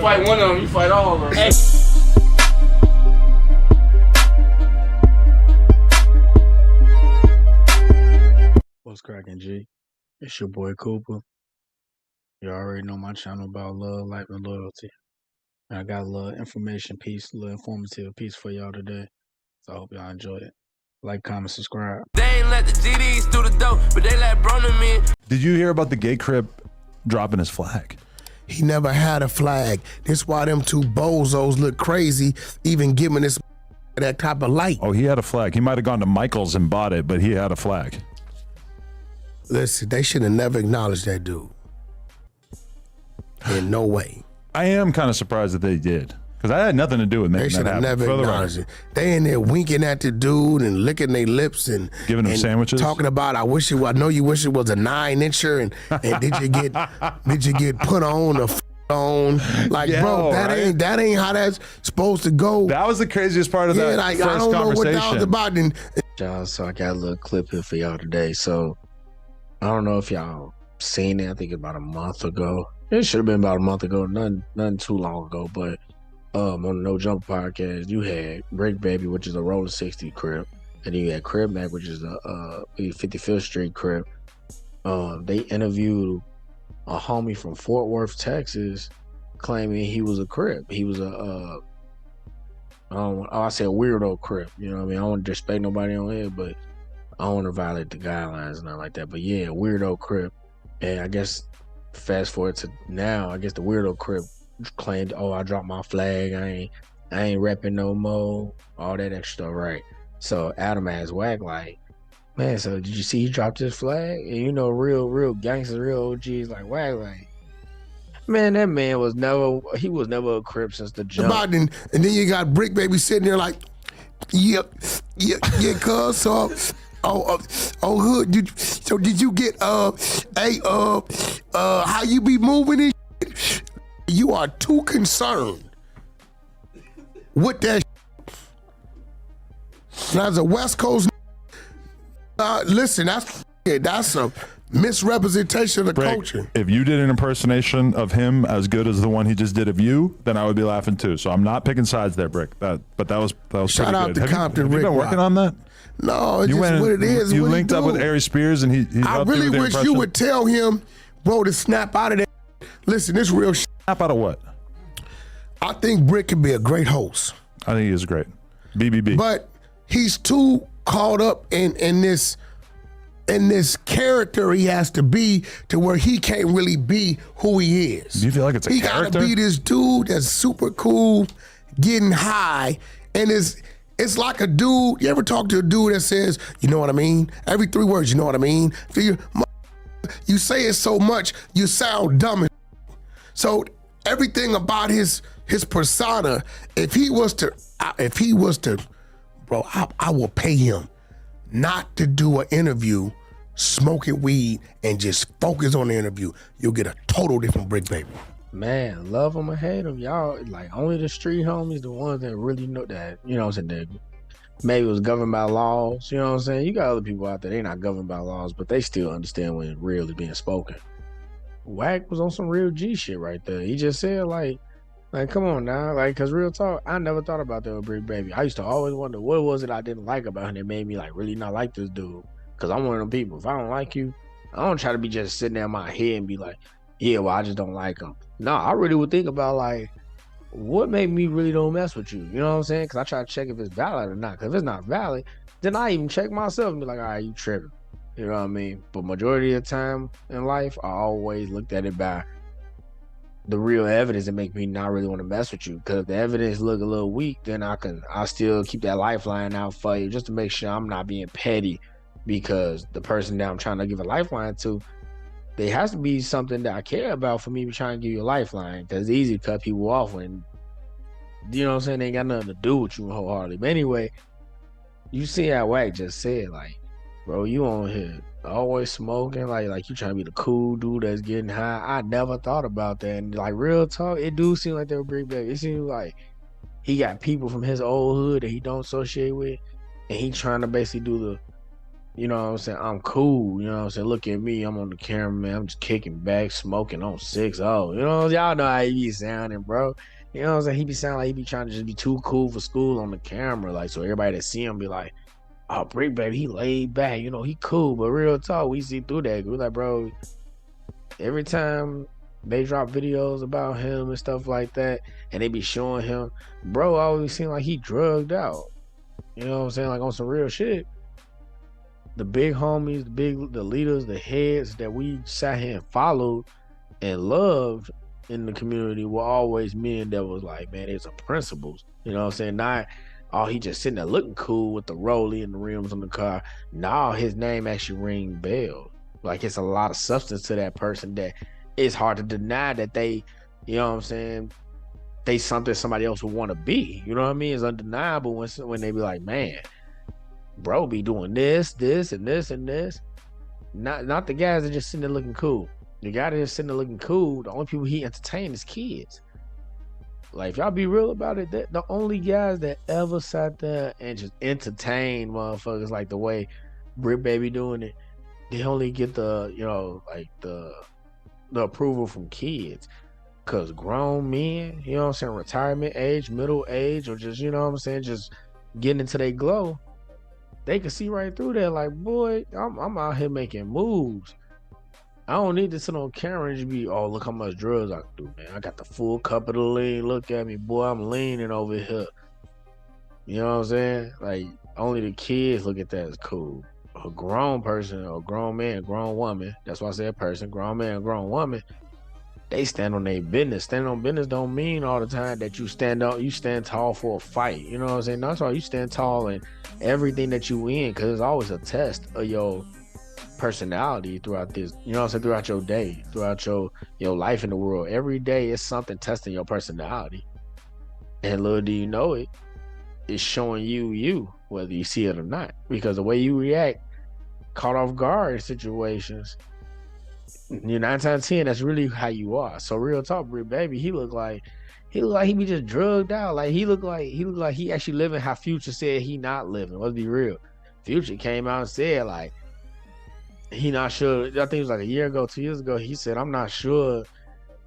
Fight one of them, you fight all of them. Hey. What's cracking, G? It's your boy Cooper. You already know my channel about love, life, and loyalty. And I got a little information piece, a little informative piece for y'all today. So I hope y'all enjoy it. Like, comment, subscribe. They ain't let the GDs through the door, but they let Broner in. Did you hear about the gay Crip dropping his flag? He never had a flag. That's why them two bozos look crazy, even giving this that type of light. Oh, he had a flag. He might have gone to Michael's and bought it, but he had a flag. Listen, they should have never acknowledged that dude. In no way. I am kind of surprised that they did, because I had nothing to do with making They should that have happen. never acknowledged it. They in there winking at the dude and licking their lips and giving him sandwiches, talking about, I know you wish it was a 9-incher, and did you get put on or on? Like, yeah, bro, that ain't how that's supposed to go. That was the craziest part of that like, first I don't conversation. know what that was about. Y'all, so I got a little clip here for y'all today. So I don't know if y'all seen it. I think about a month ago. It should have been about a month ago, nothing too long ago. But on the No Jump podcast, you had Bricc Baby, which is a Roller 60 Crip, and then you had Cripmac, which is a 55th Street Crip. They interviewed a homie from Fort Worth, Texas, claiming he was a Crip. He was I say a weirdo Crip. You know what I mean? I don't want to disrespect nobody on here, but I don't want to violate the guidelines and nothing like that. But yeah, weirdo Crip. And I guess fast forward to now, I guess the weirdo Crip claimed, oh, I dropped my flag. I ain't repping no more. All that extra stuff, right? So Adam asked Wack, like, man, so did you see he dropped his flag? And you know, real gangsters, real OGs like Wack, like, man, that man was never a Crip since the jump. And then you got Bricc Baby sitting there like, yeah, cuz, so hood. So did you get how you be moving it? You are too concerned with that. And as a West Coast, listen, that's a misrepresentation of the culture. If you did an impersonation of him as good as the one he just did of you, then I would be laughing too. So I'm not picking sides there, Bricc. But that was shout pretty out good. to Compton. Have you been working on that? No, it's just what it is. You linked up with Ari Spears, and he I really wish you would tell him, bro, to snap out of that. Listen, this real shit. Snap out of what? I think Bricc could be a great host. I think he is great. BBB. But he's too caught up in this character he has to be, to where he can't really be who he is. Do you feel like it's a character? He gotta be this dude that's super cool, getting high, and it's like a dude. You ever talk to a dude that says, you know what I mean? Every 3 words, you know what I mean? You say it so much, you sound dumb. So everything about his persona, if he was to, bro, I will pay him not to do an interview smoking weed and just focus on the interview. You'll get a total different Bricc Baby. Man, love him or hate him, y'all, like, only the street homies, the ones that really know that, you know what I'm saying, maybe it was governed by laws, you know what I'm saying? You got other people out there, they not governed by laws, but they still understand when real is being spoken. Wack was on some real G shit right there. He just said, like, come on now, like, cause real talk, I never thought about that with Bricc Baby. I used to always wonder, what was it I didn't like about him that made me, like, really not like this dude? Cause I'm one of them people, if I don't like you, I don't try to be just sitting there in my head and be like, yeah, well, I just don't like him. No, I really would think about, like, what made me really don't mess with you? You know what I'm saying? Because I try to check if it's valid or not. Because if it's not valid, then I even check myself and be like, all right, you tripping. You know what I mean? But majority of the time in life, I always looked at it by the real evidence that make me not really want to mess with you. Because if the evidence look a little weak, then I'll still keep that lifeline out for you just to make sure I'm not being petty, because the person that I'm trying to give a lifeline to, there has to be something that I care about for me to try and give you a lifeline, because it's easy to cut people off when, you know what I'm saying, they ain't got nothing to do with you wholeheartedly. But anyway, you see how Wack just said, like, bro, you on here always smoking, like you trying to be the cool dude that's getting high. I never thought about that. And like, real talk, it do seem like they were Bricc Baby. It seems like he got people from his old hood that he don't associate with, and he trying to basically do you know what I'm saying, I'm cool, you know what I'm saying, look at me, I'm on the camera, man, I'm just kicking back, smoking on 6-0, you know, y'all know how he be sounding, bro. You know what I'm saying, he be sounding like he be trying to just be too cool for school on the camera, like, so everybody that see him be like, oh, Bricc, baby, he laid back, you know, he cool, but real talk, we see through that, we're like, bro, every time they drop videos about him and stuff like that, and they be showing him, bro, always seem like he drugged out, you know what I'm saying, like on some real shit. The big homies, the leaders, the heads that we sat here and followed and loved in the community were always men that was like, man, there's some principles. You know what I'm saying? Not, oh, he just sitting there looking cool with the rollie and the rims on the car. No, his name actually ring bells. Like, it's a lot of substance to that person that it's hard to deny that they, you know what I'm saying, they something somebody else would want to be. You know what I mean? It's undeniable when they be like, man, bro be doing this, and this, and this. Not the guys that just sitting there looking cool. The guy that just sitting there looking cool, the only people he entertained is kids. Like, if y'all be real about it, the only guys that ever sat there and just entertained motherfuckers like the way Bricc Baby doing it, they only get the, you know, like the approval from kids. Cause grown men, you know what I'm saying, retirement age, middle age, or just, you know what I'm saying, just getting into their glow, they can see right through that. Like, boy, I'm out here making moves. I don't need to sit on camera and just be, oh, look how much drugs I can do, man. I got the full cup of the lean. Look at me, boy. I'm leaning over here. You know what I'm saying? Like, only the kids look at that as cool. A grown person, or a grown man, a grown woman, that's why I said person, grown man, grown woman, they stand on their business. Standing on business don't mean all the time that you stand tall for a fight. You know what I'm saying? That's why you stand tall in everything that you in, because it's always a test of your personality throughout this, you know what I'm saying, throughout your day, throughout your life in the world. Every day is something testing your personality. And little do you know it, it's showing you, whether you see it or not. Because the way you react, caught off guard in situations, you 9 times 10, that's really how you are. So real talk, Bricc Baby, he look like he be just drugged out. Like he look like he actually living how Future said he not living. Let's be real. Future came out and said, like, he not sure. I think it was like a year ago, 2 years ago. He said, I'm not sure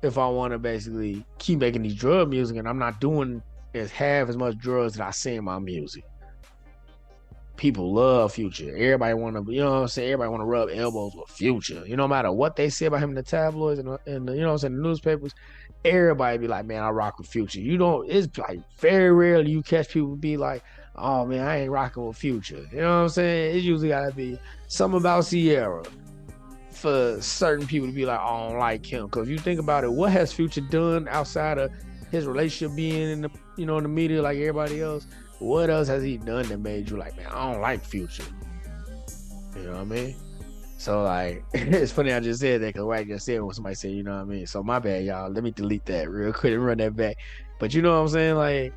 if I want to basically keep making these drug music, and I'm not doing half as much drugs that I see in my music. People love Future. Everybody want to, you know what I'm saying? Everybody want to rub elbows with Future. You know, no matter what they say about him in the tabloids and you know what I'm saying, the newspapers, everybody be like, man, I rock with Future. You don't, it's like very rarely you catch people be like, oh man, I ain't rocking with Future. You know what I'm saying? It's usually gotta be something about Sierra for certain people to be like, I don't like him. Because if you think about it, what has Future done outside of his relationship being in the, you know, in the media like everybody else? What else has he done that made you like, man, I don't like Future? You know what I mean? So, like, it's funny I just said that because Wack just said when somebody said, you know what I mean? So, my bad, y'all. Let me delete that real quick and run that back. But you know what I'm saying? Like,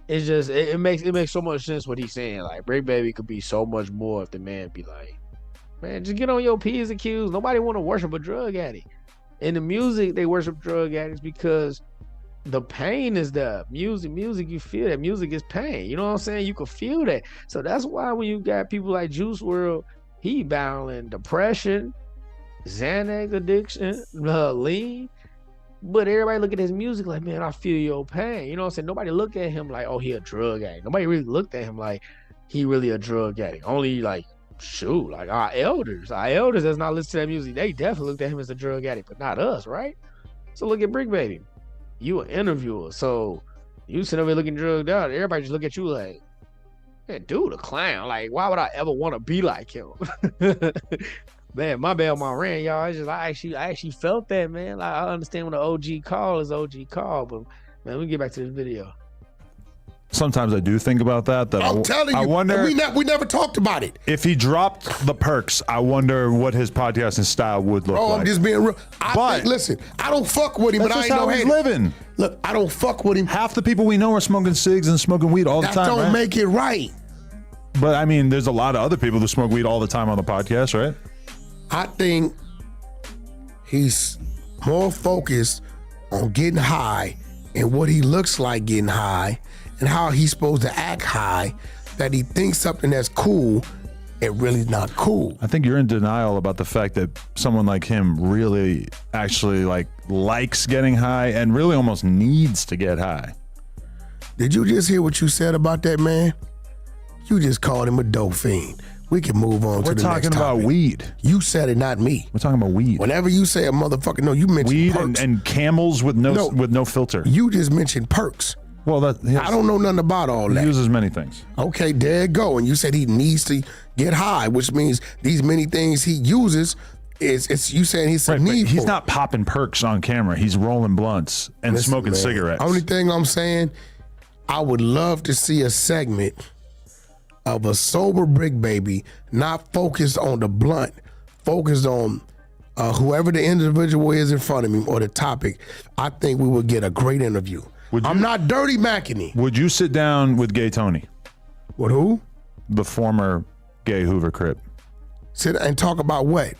it's just, it makes so much sense what he's saying. Like, Bricc Baby could be so much more if the man be like, man, just get on your P's and Q's. Nobody want to worship a drug addict. In the music, they worship drug addicts because the pain is there. Music, you feel that. Music is pain. You know what I'm saying? You can feel that. So that's why when you got people like Juice WRLD, he battling depression, Xanax addiction, lean. But everybody look at his music like, man, I feel your pain. You know what I'm saying? Nobody look at him like, oh, he a drug addict. Nobody really looked at him like he really a drug addict. Only like, shoot, like our elders that's not listening to that music, they definitely looked at him as a drug addict, but not us, right? So look at Bricc Baby. You an interviewer, so you sitting over here looking drugged out. Everybody just look at you like, man, dude, a clown. Like, why would I ever want to be like him? Man, my bad, my rant, y'all. I actually felt that, man. Like, I understand when the OG call is OG call, but man, let me get back to this video. Sometimes I do think about that. I'm telling you, I wonder, we never talked about it. if he dropped the perks, I wonder what his podcasting style would look like. I'm just being real. Listen, I don't fuck with him, but I ain't no hater. Living. Look, I don't fuck with him. Half the people we know are smoking cigs and smoking weed all the time. That don't make it right. But I mean, there's a lot of other people that smoke weed all the time on the podcast, right? I think he's more focused on getting high and what he looks like getting high and how he's supposed to act high, that he thinks something that's cool it really not cool. I think you're in denial about the fact that someone like him really actually likes getting high and really almost needs to get high. Did you just hear what you said about that man? You just called him a dope fiend. We can move on to the next topic. We're talking about weed. You said it, not me. We're talking about weed. Whenever you say a motherfucker, no, you mentioned weed perks. and Camels with no filter. You just mentioned perks. Well, I don't know nothing about all that. He uses many things. Okay, there you go. And you said he needs to get high, which means these many things he uses is you saying he's a need for. He's not popping perks on camera. He's rolling blunts and smoking cigarettes. Only thing I'm saying, I would love to see a segment of a sober Bricc baby, not focused on the blunt, focused on whoever the individual is in front of me or the topic. I think we would get a great interview. I'm not dirty macking. Would you sit down with Gay Tony? With who? The former gay Hoover Crip. Sit and talk about what?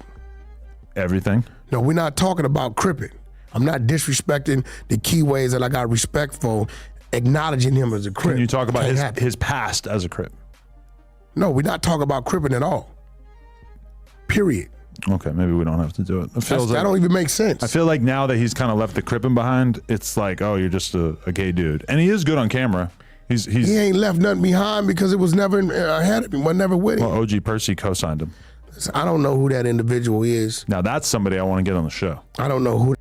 Everything. No, we're not talking about cripping. I'm not disrespecting the key ways that I got respect for, acknowledging him as a Crip. Can you talk about his past as a Crip? No, we're not talking about cripping at all. Period. Okay, maybe we don't have to do it. That don't even make sense. I feel like now that he's kind of left the cripping behind, it's like, oh, you're just a gay dude. And he is good on camera. He ain't left nothing behind because it was never ahead of him, was never with him. Well, OG Percy co-signed him. I don't know who that individual is. Now that's somebody I want to get on the show. I don't know who.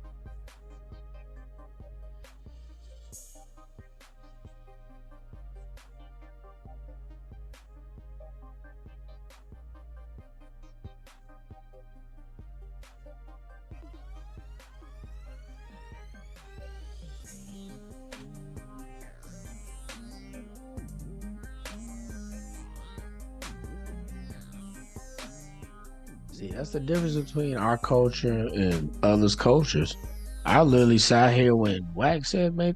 See, that's the difference between our culture and others' cultures. I literally sat here when Wack said, no,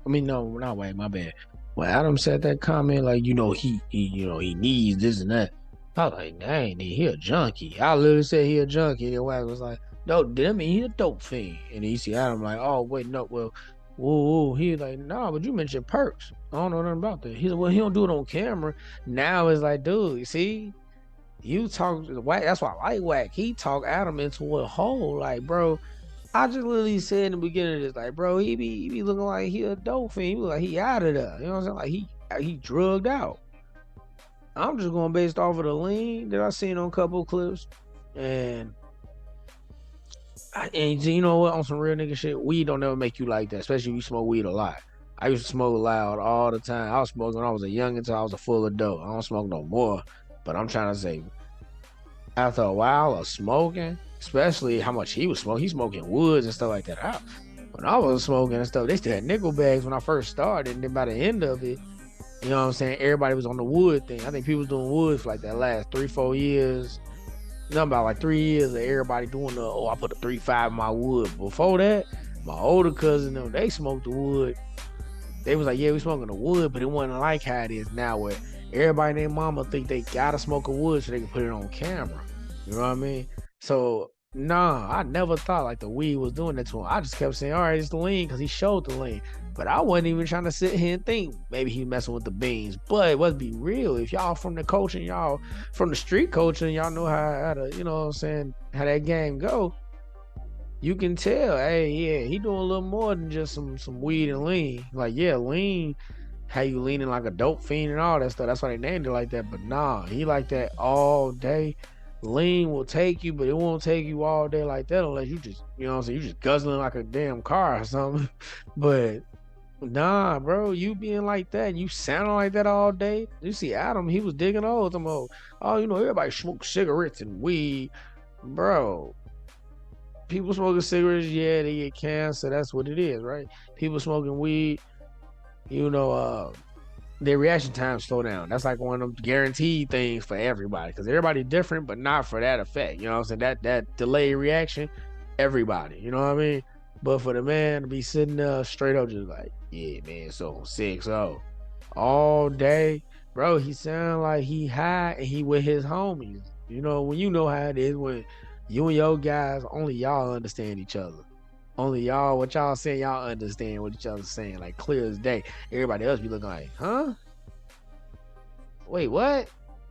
not Wack, my bad. When Adam said that comment, like, he needs this and that. I was like, dang, he a junkie. I literally said he a junkie. And Wack was like, no, that mean he a dope fiend. And you see Adam like, oh, wait, no, well, whoa. He was like, nah, but you mentioned perks. I don't know nothing about that. He said, well, he don't do it on camera. Now it's like, dude, you see? You talk Wack, that's why I like Wack. He talk Adam into a hole. Like, bro, I just literally said in the beginning of this, like, bro, he be looking like he a dope fiend. He look like he out of there. You know what I'm saying? Like he drugged out. I'm just going based off of the lean that I seen on a couple of clips. And you know what? On some real nigga shit, weed don't ever make you like that, especially if you smoke weed a lot. I used to smoke loud all the time. I was smoking when I was a young until I was a full adult. I don't smoke no more. But I'm trying to say, after a while of smoking, especially how much he was smoking, he's smoking woods and stuff like that. When I was smoking and stuff, they still had nickel bags when I first started. And then by the end of it, you know what I'm saying, everybody was on the wood thing. I think people was doing wood for like that last 3-4 years. About like 3 years of everybody doing I put a 3.5 in my wood. Before that, my older cousin, they smoked the wood. They was like, yeah, we smoking the wood, but it wasn't like how it is now where everybody and their mama think they gotta smoke a wood so they can put it on camera. You know what I mean? So, nah, I never thought like the weed was doing that to him. I just kept saying, all right, it's the lean because he showed the lean. But I wasn't even trying to sit here and think maybe he messing with the beans. But let's be real. If y'all from the culture and y'all from the street culture and y'all know how to, you know what I'm saying, how that game go, you can tell, hey, yeah, he doing a little more than just some weed and lean. Like, yeah, lean, how you leaning like a dope fiend and all that stuff. That's why they named it like that. But nah, he like that all day. Lean will take you, but it won't take you all day like that unless you just, you know what I'm saying, you just guzzling like a damn car or something. But nah, bro, you being like that and you sounding like that all day. You see Adam, he was digging holes. I'm like, oh, you know, everybody smokes cigarettes and weed. Bro, people smoking cigarettes, yeah, they get cancer. That's what it is, right? People smoking weed, you know, their reaction time slow down. That's like one of them guaranteed things for everybody because everybody different, but not for that effect. You know what I'm saying? That delayed reaction, everybody. You know what I mean? But for the man to be sitting there straight up just like, yeah, man, so 6-0 all day, bro, he sound like he high and he with his homies. You know, when you know how it is when you and your guys, only y'all understand each other. Only y'all, what y'all saying, y'all understand what each other's saying, like clear as day. Everybody else be looking like, huh? Wait, what?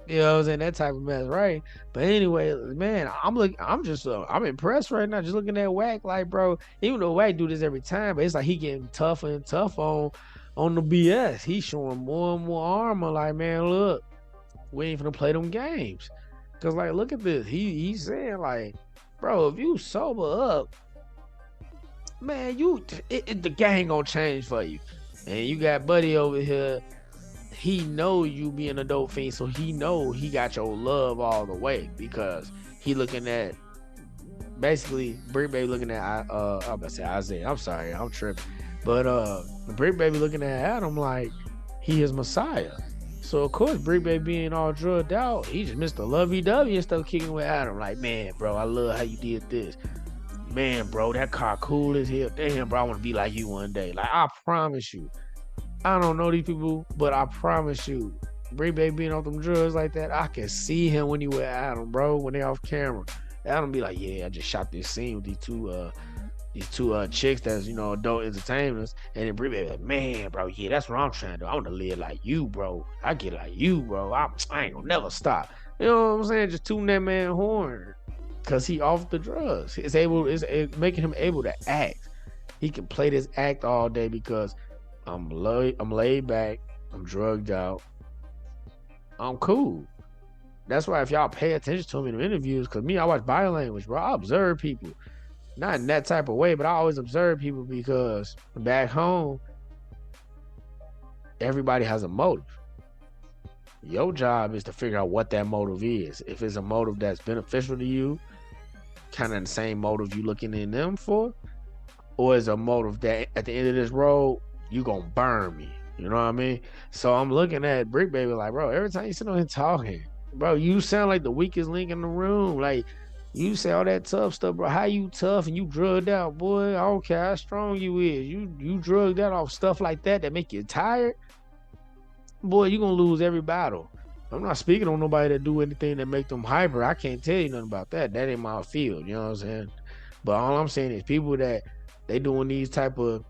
You know what I'm saying? That type of mess, right? But anyway, man, I'm impressed right now just looking at Wack. Like, bro, even though Wack do this every time, but it's like he getting tougher and tougher on the BS. He's showing more and more armor. Like, man, look, we ain't finna play them games. Cause like, look at this. He's saying like, bro, if you sober up, man, the game gonna change for you. And you got Buddy over here. He know you being a dope fiend, so he know he got your love all the way because he looking at basically Bricc Baby looking at I'm about to say Isaiah. I'm sorry, I'm tripping, but Bricc Baby looking at Adam like he is Messiah. So of course Bricc Baby being all drugged out, he just missed the lovey-dovey and stuff kicking with Adam. Like, man, bro, I love how you did this. Man, bro, that car cool as hell. Damn, bro, I want to be like you one day. Like, I promise you. I don't know these people, but I promise you, Bricc Baby being off them drugs like that, I can see him when he with Adam, bro, when they off camera. Adam be like, yeah, I just shot this scene with these two chicks that's, you know, adult entertainers. And then Bricc Baby like, man, bro, yeah, that's what I'm trying to do. I want to live like you, bro. I get like you, bro. I ain't gonna never stop. You know what I'm saying? Just tune that man horn. Cause he off the drugs. It's making him able to act. He can play this act all day because I'm laid back, I'm drugged out, I'm cool. That's why if y'all pay attention to me in the interviews, because me, I watch body language, bro. I observe people. Not in that type of way, but I always observe people because back home, everybody has a motive. Your job is to figure out what that motive is. If it's a motive that's beneficial to you, kind of the same motive you looking in them for, or is a motive that at the end of this road, you gonna burn me. You know what I mean? So I'm looking at Bricc Baby like, bro, every time you sit on here talking, bro, you sound like the weakest link in the room. Like, you say all that tough stuff, bro. How you tough and you drugged out, boy? I don't care how strong you is. You drugged out off stuff like that make you tired, boy, you gonna lose every battle. I'm not speaking on nobody that do anything that make them hyper. I can't tell you nothing about that. That ain't my field, you know what I'm saying? But all I'm saying is people that they doing these type of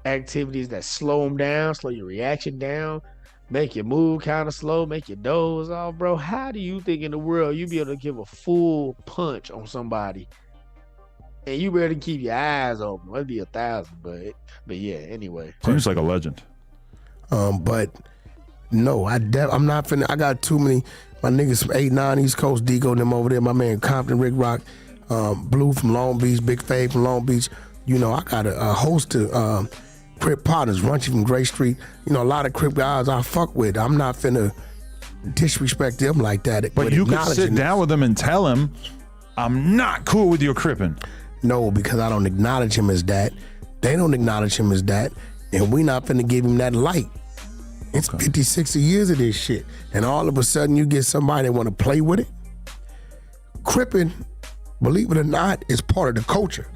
activities that slow them down, slow your reaction down, make you move kind of slow, make you doze off, bro. How do you think in the world you be able to give a full punch on somebody and you better keep your eyes open? It'd be 1,000, but yeah, anyway. Seems like a legend. But no, I'm not finna. I got too many. My niggas from 8-9 East Coast, Digo and them over there. My man Compton, Rick Rock, Blue from Long Beach, Big Fave from Long Beach. You know, I got a host of Crip partners, Runchy from Gray Street. You know, a lot of Crip guys I fuck with. I'm not finna disrespect them like that. But you could sit down with them and tell him, I'm not cool with your cripping. No, because I don't acknowledge him as that. They don't acknowledge him as that. And we not finna give him that light. It's 50, 60 years of this shit. And all of a sudden you get somebody that wanna play with it. Cripping, believe it or not, is part of the culture.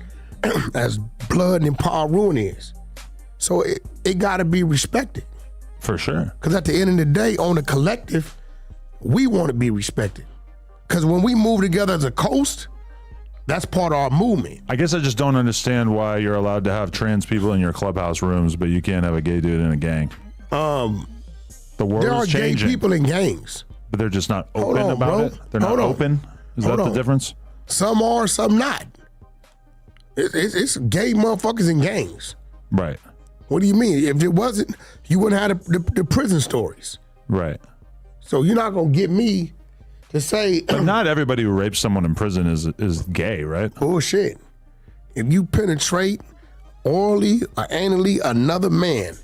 As blood and power ruin is. So it gotta be respected. For sure. Because at the end of the day, on the collective, we want to be respected. Because when we move together as a coast, that's part of our movement. I guess I just don't understand why you're allowed to have trans people in your clubhouse rooms, but you can't have a gay dude in a gang. The world there are is changing. gay people in gangs. But they're just not open about it? They're not open? Is that the difference? Some are, some not. It's gay motherfuckers in gangs. Right. What do you mean? If it wasn't, you wouldn't have the prison stories. Right. So you're not going to get me to say... But not everybody who rapes someone in prison is gay, right? Bullshit. If you penetrate orally or anally another man,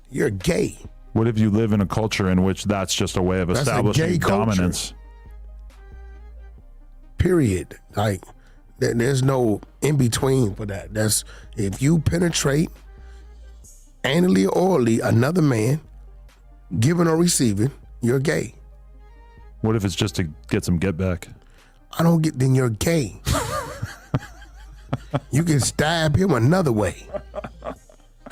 you're gay. What if you live in a culture in which that's just a way of establishing dominance? Period. Like, there's no in-between for that. That's if you penetrate anally or orally another man, giving or receiving, you're gay. What if it's just to get some get back? Then you're gay. You can stab him another way.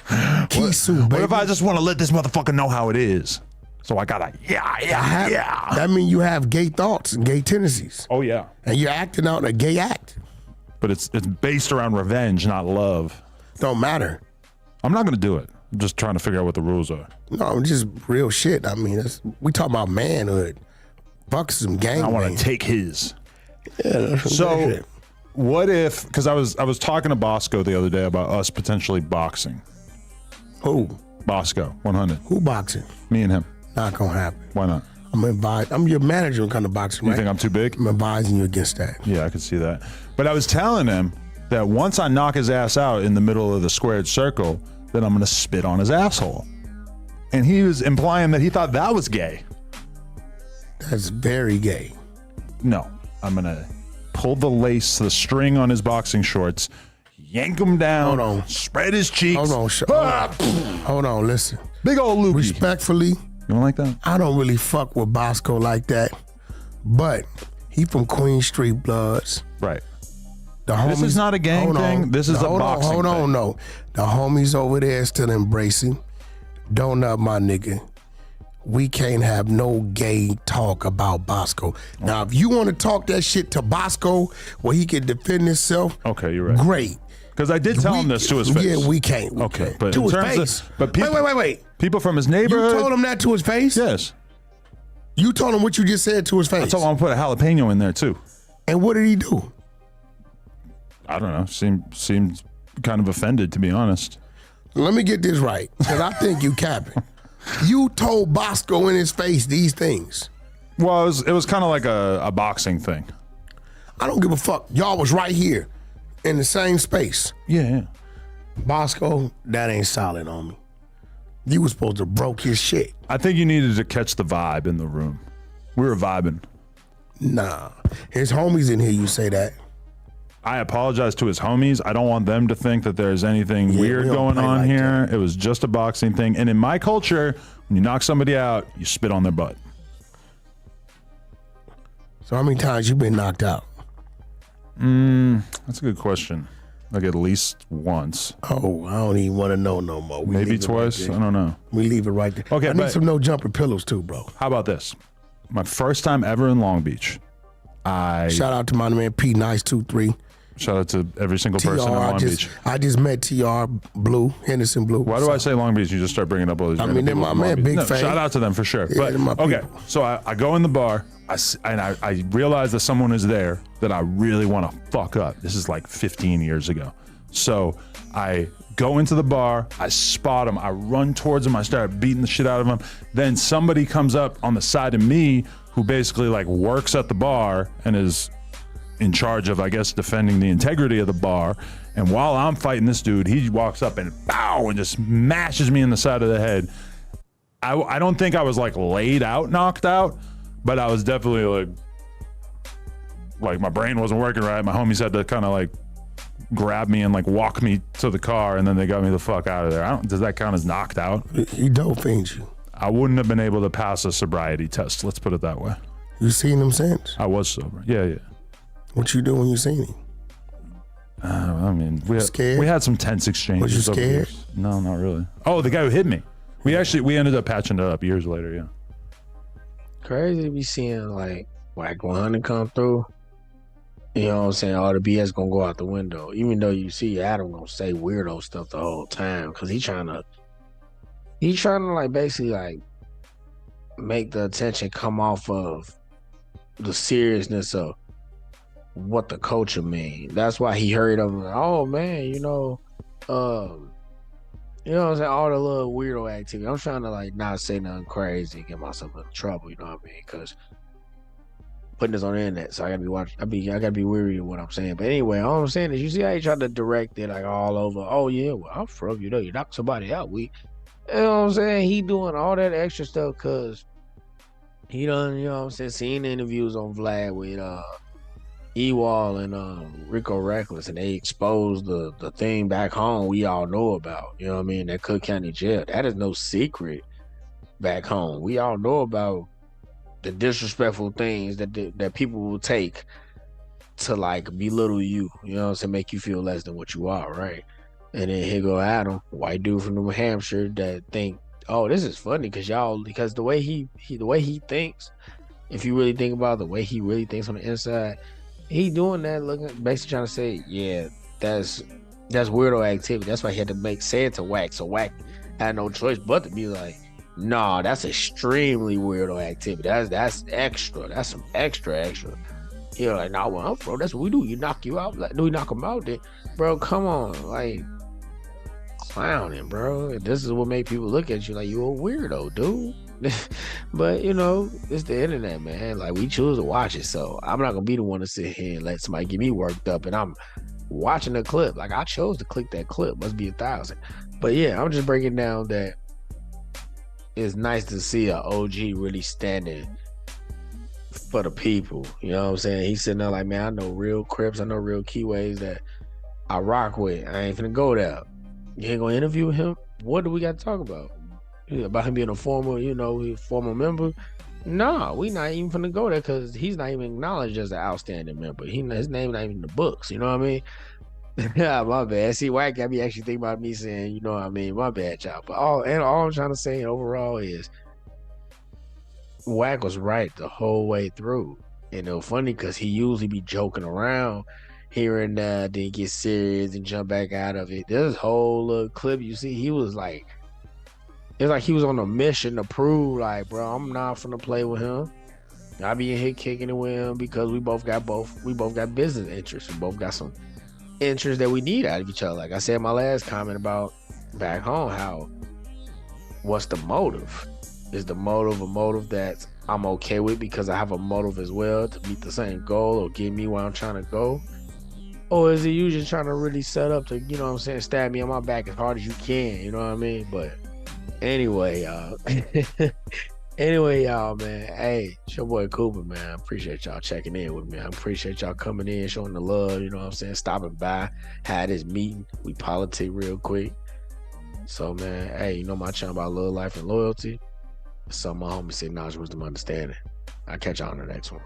Kisu, what if I just want to let this motherfucker know how it is? So I gotta, yeah. That means you have gay thoughts and gay tendencies. Oh yeah. And you're acting out a gay act. But it's based around revenge, not love. Don't matter. I'm not gonna do it. I'm just trying to figure out what the rules are. No, just real shit. I mean, we talk about manhood. Fuck some gang. I want bang. to take his. Yeah, that's some So, good shit. what if? Because I was talking to Bosco the other day about us potentially boxing. Who? Bosco, 100. Who boxing? Me and him. Not gonna happen. Why not? I'm your manager in kind of boxing, You right? think I'm too big? I'm advising you against that. Yeah, I could see that. But I was telling him that once I knock his ass out in the middle of the squared circle, then I'm gonna spit on his asshole. And he was implying that he thought that was gay. That's very gay. No, I'm gonna pull the string on his boxing shorts, yank him down, Hold on. spread his cheeks. Hold on, listen. Big old loogie. Respectfully, You don't like that? I don't really fuck with Bosco like that, but he from Queen Street Bloods. Right. The homies, This is not a gang thing. This is a boxing Hold on, thing. no. The homies over there still embracing. Don't up my nigga. We can't have no gay talk about Bosco. Now, if you want to talk that shit to Bosco where he can defend himself, Okay, you're right. great. Because I did tell him this to his face. Yeah, we can't. We Okay, can't. but to in his terms face. of, but people, Wait. people from his You neighborhood. told him that to his face? Yes. You told him what you just said to his face. I told him I put a jalapeno in there too. And what did he do? I don't know. Seemed kind of offended, to be honest. Let me get this right, because I think you capping. You told Bosco in his face these things. Well, it was kind of like a boxing thing. I don't give a fuck. Y'all was right here in the same space. Yeah. Bosco, that ain't solid on me. You was supposed to broke his shit. I think you needed to catch the vibe in the room. We were vibing. Nah. His homies in here, you say that. I apologize to his homies. I don't want them to think that there's anything Yeah, weird we don't going play on like here. It was just a boxing thing. And in my culture, when you knock somebody out, you spit on their butt. So how many times you been knocked out? That's a good question. Like at least once. Oh, I don't even want to know no more. We Maybe leave it twice. Right I don't know. we leave it right there. Okay, I need but- some no jumper pillows too, bro. How about this? My first time ever in Long Beach. Shout out to my man P Nice 23. Shout out to every single person in TR, Long Beach. I just met TR Blue, Henderson Blue. Why do I say Long Beach? You just start bringing up all these. I random mean, they're people my from Long man, Beach. big No, fan. shout out to them for sure. Yeah, But they're my okay, people. so I go in the bar, I realize that someone is there that I really want to fuck up. This is like 15 years ago. So I go into the bar, I spot him, I run towards him, I start beating the shit out of him. Then somebody comes up on the side of me who basically like works at the bar and is in charge of, I guess, defending the integrity of the bar. And while I'm fighting this dude, he walks up and bow and just mashes me in the side of the head. I don't think I was like laid out, knocked out, but I was definitely like my brain wasn't working right. My homies had to kind of like grab me and like walk me to the car, and then they got me the fuck out of there. Does that count as knocked out? He dope fiends you. I wouldn't have been able to pass a sobriety test. Let's put it that way. You seen him since? I was sober. Yeah. What you do when you seen him? I mean, Scared? we had some tense exchanges. Was you over the scared? years. No, not really. Oh, the guy who hit me. We ended up patching it up years later. Yeah. Crazy to be seeing like Wack 100 come through. You know what I'm saying? All the BS gonna go out the window. Even though you see Adam gonna say weirdo stuff the whole time, because he trying to like basically like make the attention come off of the seriousness of what the culture mean. That's why he hurried up and like, oh man, you know what I'm saying? All the little weirdo activity. I'm trying to like not say nothing crazy, get myself in trouble, you know what I mean? Because putting this on the internet, so I gotta be watching. I gotta be weary of what I'm saying. But anyway, all I'm saying is, you see how he tried to direct it like all over. Oh yeah, well I'm from, you know, you knock somebody out. You know what I'm saying? He doing all that extra stuff because he done, you know what I'm saying, seen the interviews on Vlad with Ewall and Rico Reckless, and they exposed the thing back home we all know about. You know what I mean? That Cook County jail. That is no secret back home. We all know about the disrespectful things that people will take to like belittle you. You know what I'm saying? Make you feel less than what you are, right? And then here go Adam, white dude from New Hampshire, that think, oh, this is funny because the way he thinks, if you really think about it, the way he really thinks on the inside, he doing that, looking basically trying to say, yeah, that's weirdo activity. That's why he had to say it to Wack. So Wack had no choice but to be like, No, that's extremely weirdo activity. That's extra. That's some extra. You're like, nah, well, bro, that's what we do. You knock you out. Like, do we knock them out then? Bro, come on. Like, clowning, bro. This is what make people look at you like you a weirdo, dude. But you know, it's the internet, man. Like, we choose to watch it, so I'm not gonna be the one to sit here and let somebody get me worked up and I'm watching the clip. Like, I chose to click that clip. Must be 1,000. But yeah, I'm just breaking down that it's nice to see an OG really standing for the people. You know what I'm saying? He's sitting there like, man, I know real Crips, I know real Keyways that I rock with. I ain't finna go there. You ain't gonna interview him? What do we got to talk about? About him being a former member? Nah, we not even finna go there because he's not even acknowledged as an outstanding member. His name not even in the books. You know what I mean? Yeah, my bad. See, Wack got me actually thinking about me saying, you know what I mean? My bad, y'all. But all I'm trying to say overall is Wack was right the whole way through. And it was funny because he usually be joking around here and there, then get serious and jump back out of it. This whole little clip you see, he was like, it's like he was on a mission to prove, like, bro, I'm not finna play with him. I be in here kicking it with him because we both got business interests. We both got some interests that we need out of each other. Like I said in my last comment about back home, how what's the motive? Is the motive a motive that I'm okay with because I have a motive as well to meet the same goal or get me where I'm trying to go? Or is it you just trying to really set up to, you know what I'm saying, stab me on my back as hard as you can, you know what I mean? But anyway, y'all. Anyway, man. Hey, it's your boy Cooper, man. I appreciate y'all checking in with me. I appreciate y'all coming in, showing the love, you know what I'm saying, stopping by, had this meeting. We politic real quick. So, man, hey, you know my channel about love, life, and loyalty. So my homie said knowledge, wisdom, understanding. I'll catch y'all on the next one.